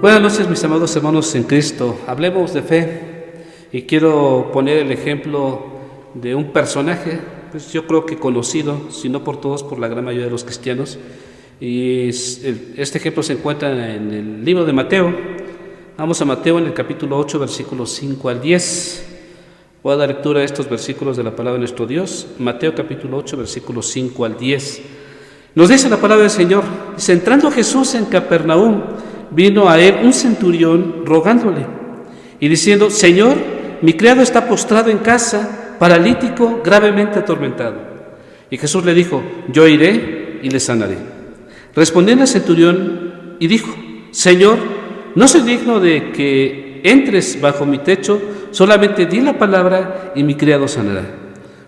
Buenas noches, mis amados hermanos en Cristo. Hablemos de fe y quiero poner el ejemplo de un personaje, pues yo creo que conocido, si no por todos, por la gran mayoría de los cristianos. Y este ejemplo se encuentra en el libro de Mateo. Vamos a Mateo en el capítulo 8, versículos 5 al 10. Voy a dar lectura a estos versículos de la palabra de nuestro Dios. Mateo capítulo 8, versículos 5 al 10. Nos dice la palabra del Señor. Dice: entrando Jesús en Capernaum, vino a él un centurión rogándole y diciendo: Señor, mi criado está postrado en casa, paralítico, gravemente atormentado. Y Jesús le dijo: yo iré y le sanaré. Respondió el centurión y dijo: Señor, no soy digno de que entres bajo mi techo, solamente di la palabra y mi criado sanará.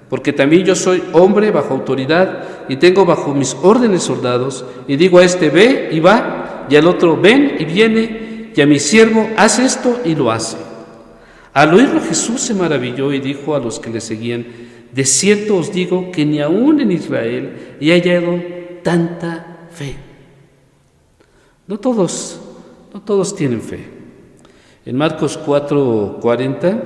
Porque también yo soy hombre bajo autoridad y tengo bajo mis órdenes soldados, y digo a este: ve y va, y al otro: ven y viene, y a mi siervo: haz esto, y lo hace. Al oírlo Jesús se maravilló y dijo a los que le seguían: de cierto os digo que ni aún en Israel he hallado tanta fe. No todos tienen fe. En Marcos 4:40,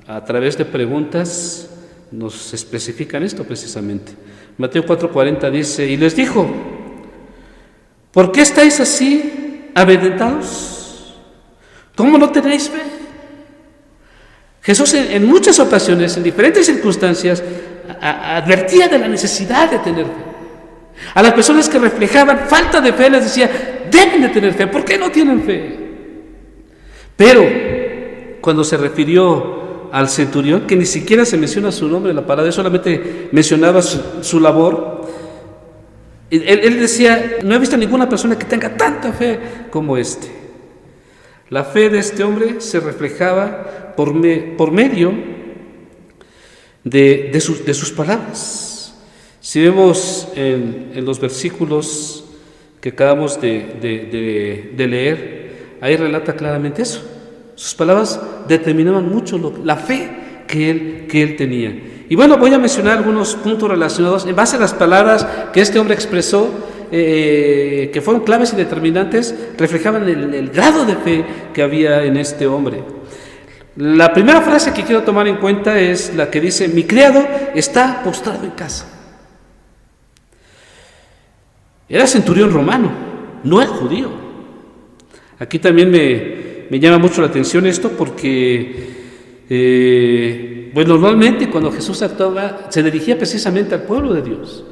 a través de preguntas nos especifican esto precisamente. Mateo 4:40 dice: y les dijo: ¿por qué estáis así amedrentados? ¿Cómo no tenéis fe? Jesús en muchas ocasiones, en diferentes circunstancias, advertía de la necesidad de tener fe. A las personas que reflejaban falta de fe les decía: deben de tener fe. ¿Por qué no tienen fe? Pero cuando se refirió al centurión, que ni siquiera se menciona su nombre en la palabra, solamente mencionaba su labor, él decía: no he visto ninguna persona que tenga tanta fe como este. La fe de este hombre se reflejaba por medio de sus palabras. Si vemos en los versículos que acabamos de leer, ahí relata claramente eso. Sus palabras determinaban mucho la fe que él tenía. Y bueno, voy a mencionar algunos puntos relacionados en base a las palabras que este hombre expresó, que fueron claves y determinantes, reflejaban el grado de fe que había en este hombre. La primera frase que quiero tomar en cuenta es la que dice: mi criado está postrado en casa. Era centurión romano, no era judío. Aquí también me llama mucho la atención esto porque normalmente cuando Jesús actuaba se dirigía precisamente al pueblo de Dios.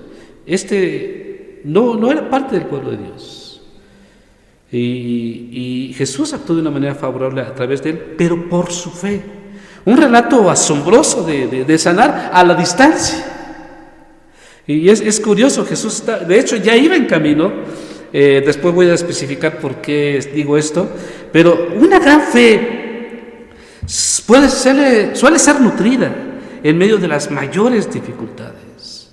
No era parte del pueblo de Dios. Y Jesús actuó de una manera favorable a través de él, pero por su fe. Un relato asombroso de sanar a la distancia. Y es curioso, Jesús de hecho ya iba en camino. Después voy a especificar por qué digo esto, pero una gran fe suele ser nutrida en medio de las mayores dificultades.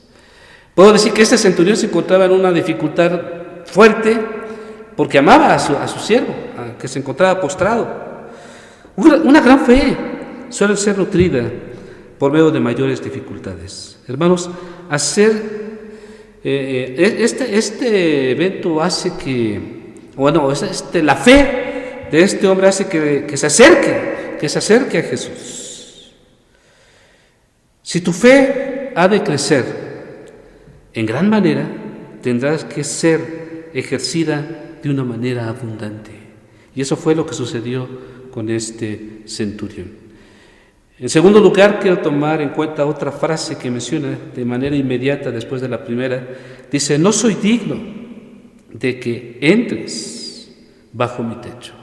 Puedo decir que este centurión se encontraba en una dificultad fuerte porque amaba a su siervo, que se encontraba postrado. Una gran fe suele ser nutrida por medio de mayores dificultades. Hermanos, este evento hace la fe de este hombre hace que se acerque a Jesús. Si tu fe ha de crecer en gran manera, tendrás que ser ejercida de una manera abundante. Y eso fue lo que sucedió con este centurión. En segundo lugar, quiero tomar en cuenta otra frase que menciona de manera inmediata después de la primera. Dice: no soy digno de que entres bajo mi techo.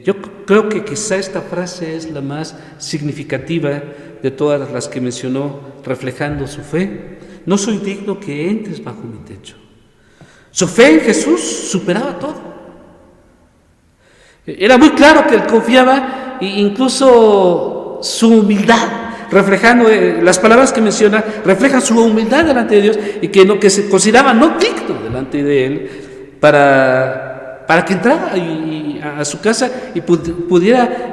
Yo creo que quizá esta frase es la más significativa de todas las que mencionó, reflejando su fe. No soy digno que entres bajo mi techo. Su fe en Jesús superaba todo. Era muy claro que él confiaba, e incluso su humildad, reflejando las palabras que menciona, reflejan su humildad delante de Dios y que lo que se consideraba no digno delante de él para que entrara a su casa y pudiera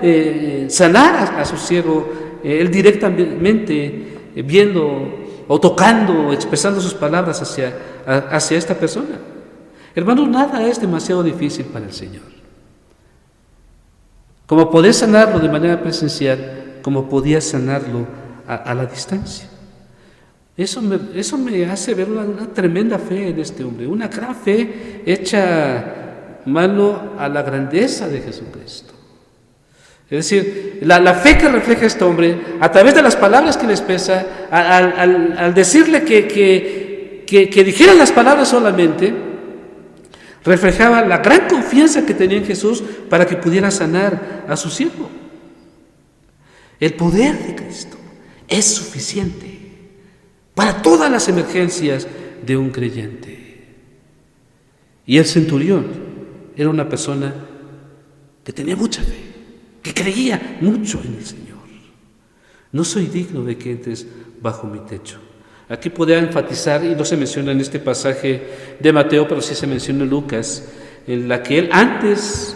sanar a su siervo, él directamente viendo o tocando, expresando sus palabras hacia esta persona. Hermanos, nada es demasiado difícil para el Señor. Como podés sanarlo de manera presencial, como podías sanarlo a la distancia. Eso me hace ver una tremenda fe en este hombre, una gran fe hecha mano a la grandeza de Jesucristo. Es decir, la fe que refleja este hombre, a través de las palabras que le expresa, al decirle que dijera las palabras solamente, reflejaba la gran confianza que tenía en Jesús para que pudiera sanar a su siervo. El poder de Cristo es suficiente para todas las emergencias de un creyente. Y el centurión era una persona que tenía mucha fe, que creía mucho en el Señor. No soy digno de que entres bajo mi techo. Aquí podría enfatizar, y no se menciona en este pasaje de Mateo, pero sí se menciona en Lucas, en la que él, antes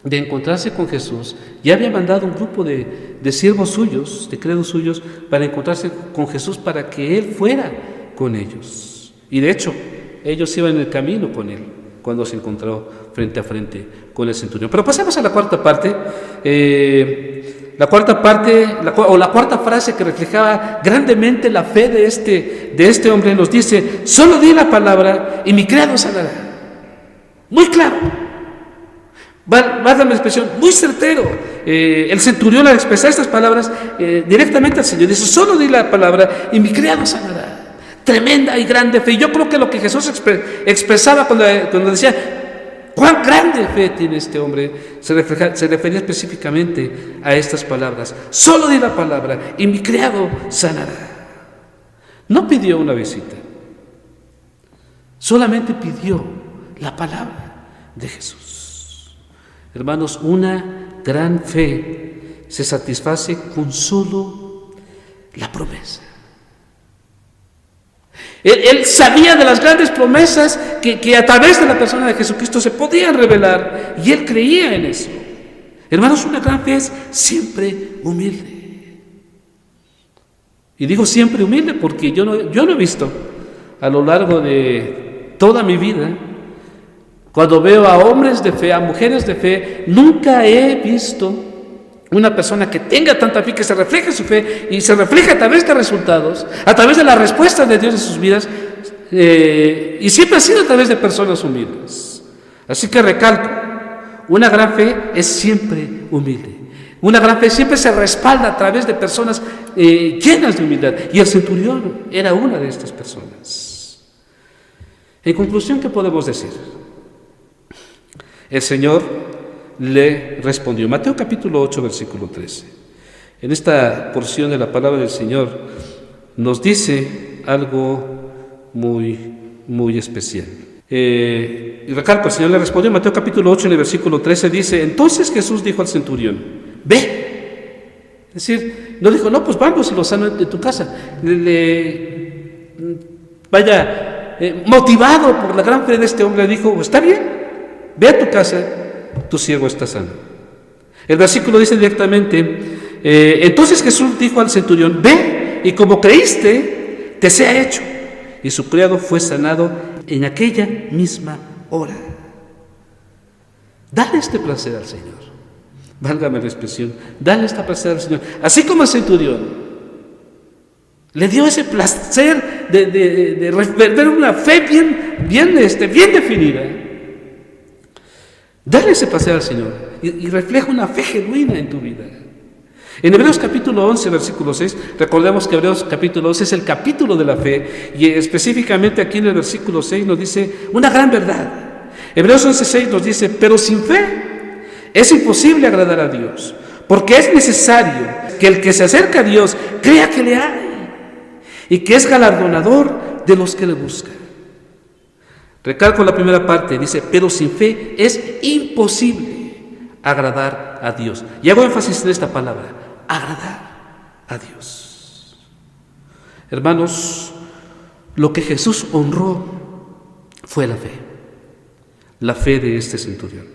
de encontrarse con Jesús, ya había mandado un grupo de siervos suyos, de criados suyos, para encontrarse con Jesús, para que él fuera con ellos. Y de hecho, ellos iban en el camino con él, cuando se encontró frente a frente con el centurión. Pero pasemos a la cuarta parte. La cuarta frase que reflejaba grandemente la fe de este hombre nos dice: solo di la palabra y mi criado sanará. Muy claro. Valga la expresión, muy certero. El centurión, al expresar estas palabras directamente al Señor, dice: solo di la palabra y mi criado sanará. Tremenda y grande fe. Yo creo que lo que Jesús expresaba cuando decía cuán grande fe tiene este hombre, se refería específicamente a estas palabras: solo di la palabra y mi criado sanará. No pidió una visita, solamente pidió la palabra de Jesús. Hermanos, una gran fe se satisface con solo la promesa. Él sabía de las grandes promesas que a través de la persona de Jesucristo se podían revelar, y él creía en eso. Hermanos, una gran fe es siempre humilde. Y digo siempre humilde porque yo no he visto a lo largo de toda mi vida, cuando veo a hombres de fe, a mujeres de fe, nunca he visto una persona que tenga tanta fe, que se refleje su fe y se refleje a través de resultados, a través de la respuesta de Dios en sus vidas, y siempre ha sido a través de personas humildes. Así que recalco, una gran fe es siempre humilde. Una gran fe siempre se respalda a través de personas llenas de humildad, y el centurión era una de estas personas. En conclusión, ¿qué podemos decir? El Señor le respondió. Mateo capítulo 8, versículo 13. En esta porción de la palabra del Señor nos dice algo muy, muy especial. Y recalco, el Señor le respondió. Mateo capítulo 8, en el versículo 13 dice: entonces Jesús dijo al centurión: ve. Es decir, no dijo: no, pues vamos y lo sano de tu casa. Motivado por la gran fe de este hombre, le dijo: está bien, ve a tu casa, tu siervo está sano. El versículo dice directamente: entonces Jesús dijo al centurión: ve, y como creíste, te sea hecho. Y su criado fue sanado en aquella misma hora. Dale este placer al Señor. Válgame la expresión. Dale este placer al Señor. Así como el centurión le dio ese placer de ver una fe bien definida. Dale ese placer al Señor y refleja una fe genuina en tu vida. En Hebreos capítulo 11, versículo 6, recordemos que Hebreos capítulo 11 es el capítulo de la fe, y específicamente aquí en el versículo 6 nos dice una gran verdad. Hebreos 11, 6 nos dice: pero sin fe es imposible agradar a Dios, porque es necesario que el que se acerca a Dios crea que le hay y que es galardonador de los que le buscan. Recalco la primera parte, dice: pero sin fe es imposible agradar a Dios. Y hago énfasis en esta palabra: agradar a Dios. Hermanos, lo que Jesús honró fue la fe de este centurión,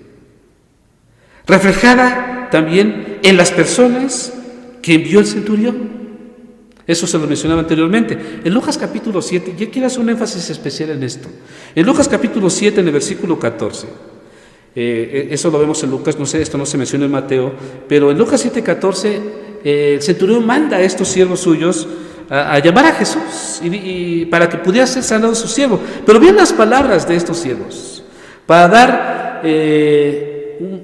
reflejada también en las personas que envió el centurión. Eso se lo mencionaba anteriormente. En Lucas capítulo 7, yo quiero hacer un énfasis especial en esto. En Lucas capítulo 7, en el versículo 14, eso lo vemos en Lucas, no sé, esto no se menciona en Mateo, pero en Lucas 7, 14, el centurión manda a estos siervos suyos a llamar a Jesús y para que pudiera ser sanado su siervo. Pero bien las palabras de estos siervos, para dar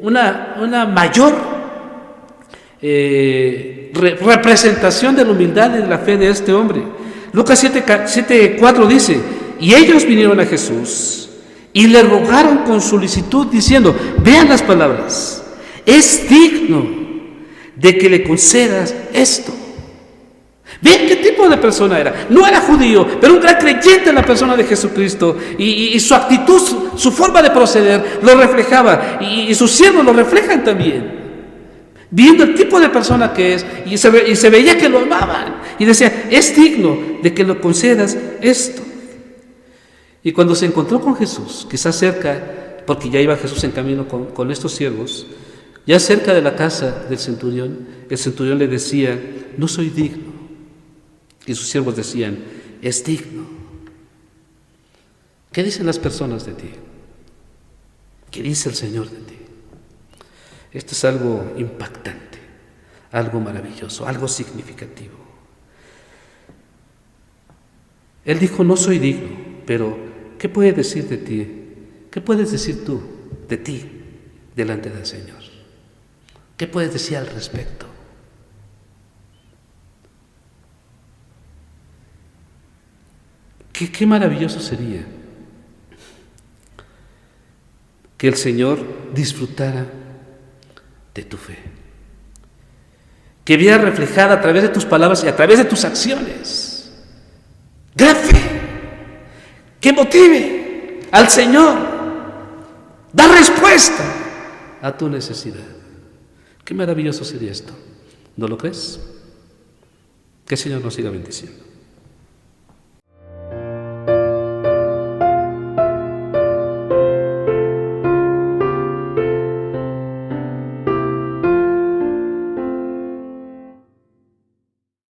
una mayor representación de la humildad y de la fe de este hombre. Lucas 7:4 dice: y ellos vinieron a Jesús y le rogaron con solicitud diciendo, vean las palabras, es digno de que le concedas esto. Vean qué tipo de persona era. No era judío, pero un gran creyente en la persona de Jesucristo, y su actitud, su forma de proceder lo reflejaba, y sus siervos lo reflejan también. Viendo el tipo de persona que es, y se veía que lo amaban, y decía, es digno de que lo concedas esto. Y cuando se encontró con Jesús, quizás cerca, porque ya iba Jesús en camino con estos siervos, ya cerca de la casa del centurión, el centurión le decía, no soy digno. Y sus siervos decían, es digno. ¿Qué dicen las personas de ti? ¿Qué dice el Señor de ti? Esto es algo impactante, algo maravilloso, algo significativo. Él dijo, no soy digno, pero ¿qué puede decir de ti? ¿Qué puedes decir tú de ti delante del Señor? ¿Qué puedes decir al respecto? Qué maravilloso sería que el Señor disfrutara de tu fe, que viera reflejada a través de tus palabras y a través de tus acciones gran fe, que motive al Señor, da respuesta a tu necesidad. Qué maravilloso sería esto, ¿no lo crees? Que el Señor nos siga bendiciendo.